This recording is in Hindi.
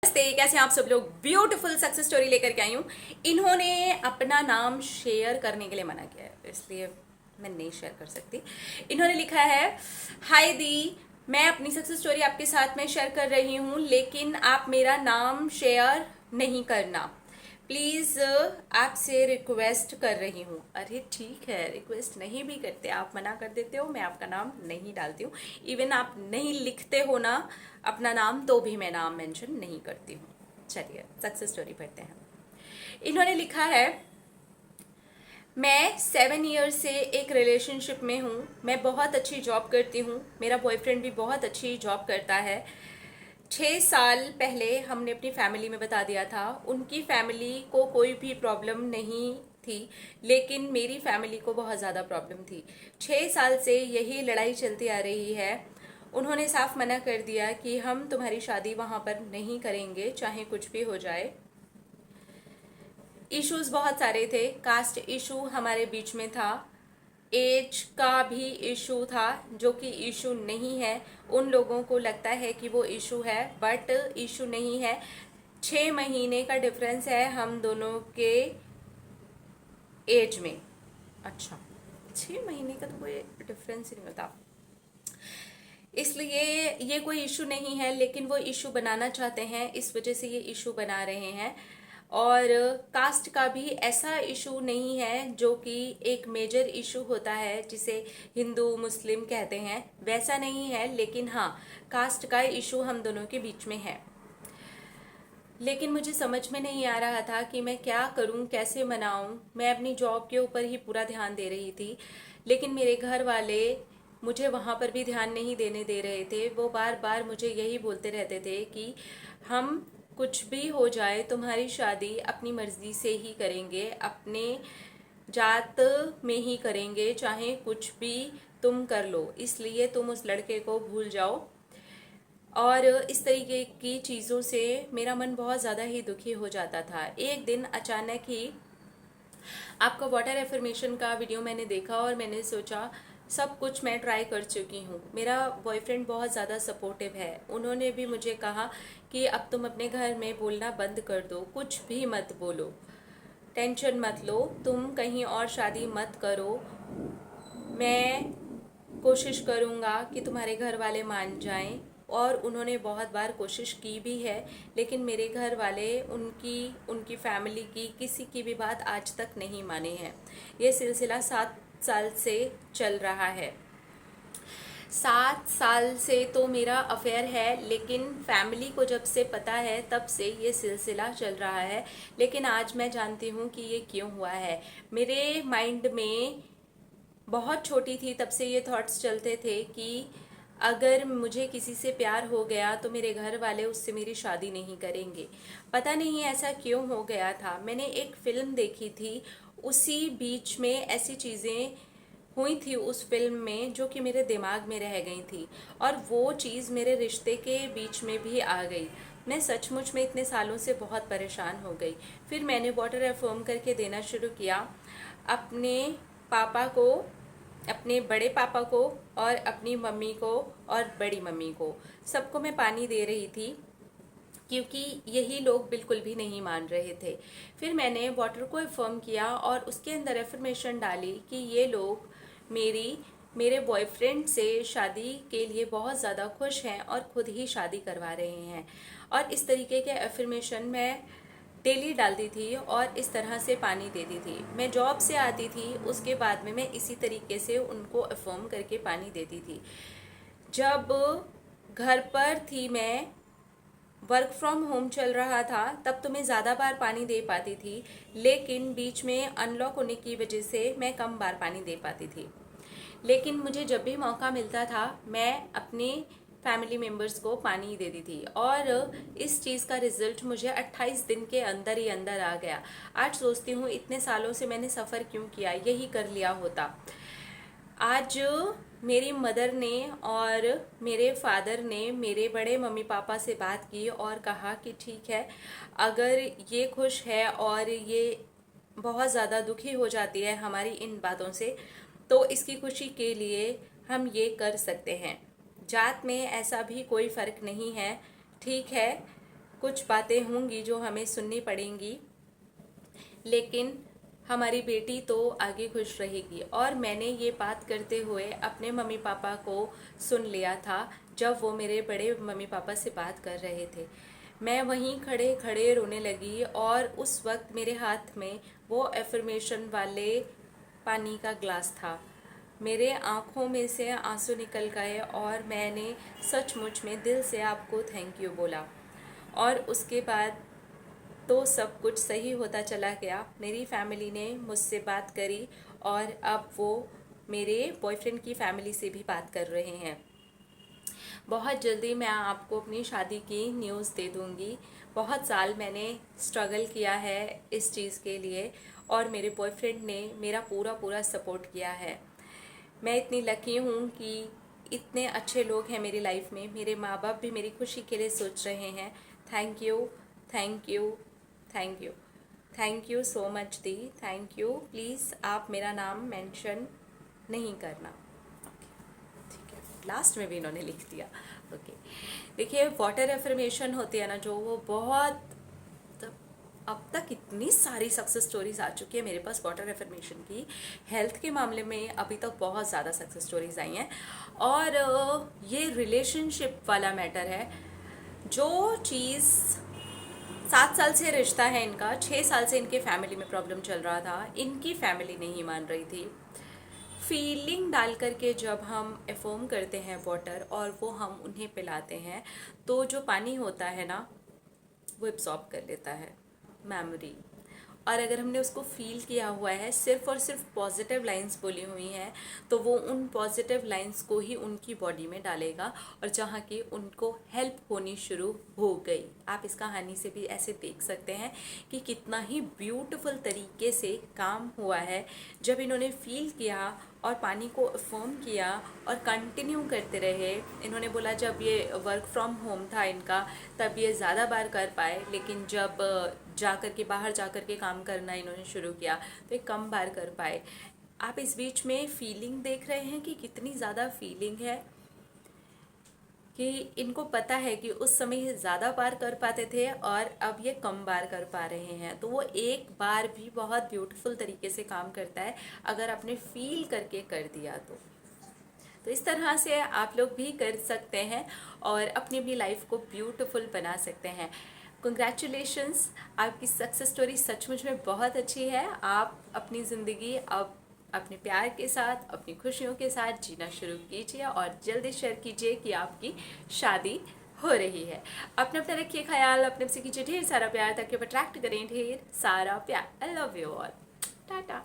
नमस्ते, कैसे हैं आप सब लोग। ब्यूटीफुल सक्सेस स्टोरी लेकर के आई हूँ। इन्होंने अपना नाम शेयर करने के लिए मना किया है, इसलिए मैं नहीं शेयर कर सकती। इन्होंने लिखा है, हाय दी, मैं अपनी सक्सेस स्टोरी आपके साथ में शेयर कर रही हूँ, लेकिन आप मेरा नाम शेयर नहीं करना प्लीज़। आपसे रिक्वेस्ट कर रही हूँ। अरे ठीक है, रिक्वेस्ट नहीं भी करते, आप मना कर देते हो, मैं आपका नाम नहीं डालती हूँ। इवन आप नहीं लिखते हो ना अपना नाम, तो भी मैं नाम मेंशन नहीं करती हूँ। चलिए सक्सेस स्टोरी पढ़ते हैं। इन्होंने लिखा है, मैं 7 ईयर से एक रिलेशनशिप में हूँ। मैं बहुत अच्छी जॉब करती हूँ, मेरा बॉयफ्रेंड भी बहुत अच्छी जॉब करता है। 6 साल पहले हमने अपनी फैमिली में बता दिया था। उनकी फैमिली को कोई भी प्रॉब्लम नहीं थी, लेकिन मेरी फैमिली को बहुत ज़्यादा प्रॉब्लम थी। 6 साल से यही लड़ाई चलती आ रही है। उन्होंने साफ मना कर दिया कि हम तुम्हारी शादी वहाँ पर नहीं करेंगे, चाहे कुछ भी हो जाए। इश्यूज बहुत सारे थे। कास्ट इशू हमारे बीच में था, एज का भी इशू था, जो कि इशू नहीं है। उन लोगों को लगता है कि वो इशू है, बट इशू नहीं है। 6 महीने का डिफरेंस है हम दोनों के एज में। अच्छा, 6 महीने का तो कोई डिफरेंस ही नहीं होता, इसलिए ये कोई इशू नहीं है। लेकिन वो इशू बनाना चाहते हैं, इस वजह से ये इशू बना रहे हैं। और कास्ट का भी ऐसा इशू नहीं है जो कि एक मेजर इशू होता है जिसे हिंदू मुस्लिम कहते हैं, वैसा नहीं है। लेकिन हाँ, कास्ट का इशू हम दोनों के बीच में है। लेकिन मुझे समझ में नहीं आ रहा था कि मैं क्या करूं, कैसे मनाऊं। मैं अपनी जॉब के ऊपर ही पूरा ध्यान दे रही थी, लेकिन मेरे घर वाले मुझे वहाँ पर भी ध्यान नहीं देने दे रहे थे। वो बार बार मुझे यही बोलते रहते थे कि हम कुछ भी हो जाए तुम्हारी शादी अपनी मर्जी से ही करेंगे, अपने जात में ही करेंगे, चाहे कुछ भी तुम कर लो, इसलिए तुम उस लड़के को भूल जाओ। और इस तरीके की चीज़ों से मेरा मन बहुत ज़्यादा ही दुखी हो जाता था। एक दिन अचानक ही आपका वाटर एफर्मेशन का वीडियो मैंने देखा और मैंने सोचा सब कुछ मैं ट्राई कर चुकी हूँ। मेरा बॉयफ्रेंड बहुत ज़्यादा सपोर्टिव है। उन्होंने भी मुझे कहा कि अब तुम अपने घर में बोलना बंद कर दो, कुछ भी मत बोलो, टेंशन मत लो, तुम कहीं और शादी मत करो। मैं कोशिश करूँगा कि तुम्हारे घर वाले मान जाएं। और उन्होंने बहुत बार कोशिश की भी है, लेकिन मेरे घर वाले उनकी उनकी फैमिली की किसी की भी बात आज तक नहीं माने हैं। ये सिलसिला 7 साल से चल रहा है। 7 साल से तो मेरा अफेयर है, लेकिन फैमिली को जब से पता है तब से ये सिलसिला चल रहा है। लेकिन आज मैं जानती हूँ कि ये क्यों हुआ है। मेरे माइंड में बहुत छोटी थी तब से ये थॉट्स चलते थे कि अगर मुझे किसी से प्यार हो गया तो मेरे घर वाले उससे मेरी शादी नहीं करेंगे। पता नहीं ऐसा क्यों हो गया था। मैंने एक फिल्म देखी थी, उसी बीच में ऐसी चीज़ें हुई थी उस फिल्म में जो कि मेरे दिमाग में रह गई थी, और वो चीज़ मेरे रिश्ते के बीच में भी आ गई। मैं सचमुच में इतने सालों से बहुत परेशान हो गई। फिर मैंने वाटर अफर्म करके देना शुरू किया अपने पापा को, अपने बड़े पापा को और अपनी मम्मी को और बड़ी मम्मी को। सबको मैं पानी दे रही थी, क्योंकि यही लोग बिल्कुल भी नहीं मान रहे थे। फिर मैंने वाटर को अफर्म किया और उसके अंदर एफर्मेशन डाली कि ये लोग मेरे बॉयफ्रेंड से शादी के लिए बहुत ज़्यादा खुश हैं और खुद ही शादी करवा रहे हैं। और इस तरीके के एफर्मेशन मैं डेली डालती थी और इस तरह से पानी देती थी। मैं जॉब से आती थी, उसके बाद में मैं इसी तरीके से उनको अफर्म करके पानी देती थी। जब घर पर थी, मैं वर्क फ्रॉम होम चल रहा था, तब तो मैं ज़्यादा बार पानी दे पाती थी, लेकिन बीच में अनलॉक होने की वजह से मैं कम बार पानी दे पाती थी। लेकिन मुझे जब भी मौका मिलता था मैं अपने फैमिली मेम्बर्स को पानी देती थी, और इस चीज़ का रिजल्ट मुझे 28 दिन के अंदर ही अंदर आ गया। आज सोचती हूँ इतने सालों से मैंने सफ़र क्यों किया, यही कर लिया होता। आज मेरी मदर ने और मेरे फादर ने मेरे बड़े मम्मी पापा से बात की और कहा कि ठीक है, अगर ये खुश है और ये बहुत ज़्यादा दुखी हो जाती है हमारी इन बातों से, तो इसकी खुशी के लिए हम ये कर सकते हैं। जात में ऐसा भी कोई फ़र्क नहीं है, ठीक है। कुछ बातें होंगी जो हमें सुननी पड़ेंगी, लेकिन हमारी बेटी तो आगे खुश रहेगी। और मैंने ये बात करते हुए अपने मम्मी पापा को सुन लिया था जब वो मेरे बड़े मम्मी पापा से बात कर रहे थे। मैं वहीं खड़े खड़े रोने लगी और उस वक्त मेरे हाथ में वो एफर्मेशन वाले पानी का ग्लास था। मेरे आँखों में से आंसू निकल गए और मैंने सचमुच में दिल से आपको थैंक यू बोला। और उसके बाद तो सब कुछ सही होता चला गया। मेरी फैमिली ने मुझसे बात करी और अब वो मेरे बॉयफ्रेंड की फैमिली से भी बात कर रहे हैं। बहुत जल्दी मैं आपको अपनी शादी की न्यूज़ दे दूँगी। बहुत साल मैंने स्ट्रगल किया है इस चीज़ के लिए और मेरे बॉयफ्रेंड ने मेरा पूरा पूरा सपोर्ट किया है। मैं इतनी लकी हूँ कि इतने अच्छे लोग हैं मेरी लाइफ में। मेरे माँ बाप भी मेरी खुशी के लिए सोच रहे हैं। Thank you, thank you, thank you, thank you so much the, thank you. Please आप मेरा नाम मेंशन नहीं करना। ठीक है, लास्ट में भी इन्होंने लिख दिया। ओके, देखिए वाटर एफर्मेशन होती है ना जो, वो बहुत अब तक इतनी सारी सक्सेस स्टोरीज आ चुकी है मेरे पास वाटर एफर्मेशन की। हेल्थ के मामले में अभी तक बहुत ज़्यादा सक्सेस स्टोरीज आई हैं। और ये रिलेशनशिप वाला मैटर है। जो चीज़ 7 साल से रिश्ता है इनका, 6 साल से इनके फैमिली में प्रॉब्लम चल रहा था, इनकी फैमिली नहीं मान रही थी। फीलिंग डाल करके जब हम एफर्म करते हैं वाटर और वो हम उन्हें पिलाते हैं तो जो पानी होता है ना वो एब्सॉर्ब कर लेता है मेमोरी। और अगर हमने उसको फील किया हुआ है, सिर्फ और सिर्फ पॉजिटिव लाइंस बोली हुई हैं, तो वो उन पॉजिटिव लाइंस को ही उनकी बॉडी में डालेगा और जहाँ की उनको हेल्प होनी शुरू हो गई। आप इस कहानी से भी ऐसे देख सकते हैं कि कितना ही ब्यूटीफुल तरीके से काम हुआ है। जब इन्होंने फील किया और पानी को फॉर्म किया और कंटिन्यू करते रहे। इन्होंने बोला जब ये वर्क फ्रॉम होम था इनका तब ये ज़्यादा बार कर पाए, लेकिन जब जा कर के बाहर जा कर के काम करना इन्होंने शुरू किया तो ये कम बार कर पाए। आप इस बीच में फीलिंग देख रहे हैं कि कितनी ज़्यादा फीलिंग है, कि इनको पता है कि उस समय ज़्यादा बार कर पाते थे और अब ये कम बार कर पा रहे हैं। तो वो एक बार भी बहुत ब्यूटीफुल तरीके से काम करता है अगर आपने फील करके कर दिया तो इस तरह से आप लोग भी कर सकते हैं और अपनी अपनी लाइफ को ब्यूटीफुल बना सकते हैं। कंग्रेचुलेशंस, आपकी सक्सेस स्टोरी सचमुच में बहुत अच्छी है। आप अपनी ज़िंदगी अब अपने प्यार के साथ, अपनी खुशियों के साथ जीना शुरू कीजिए और जल्दी शेयर कीजिए कि आपकी शादी हो रही है। अपना अपना रखिए ख्याल, अपने से कीजिए ढेर सारा प्यार ताकि आप अट्रैक्ट करें ढेर सारा प्यार। I love you all, Tata.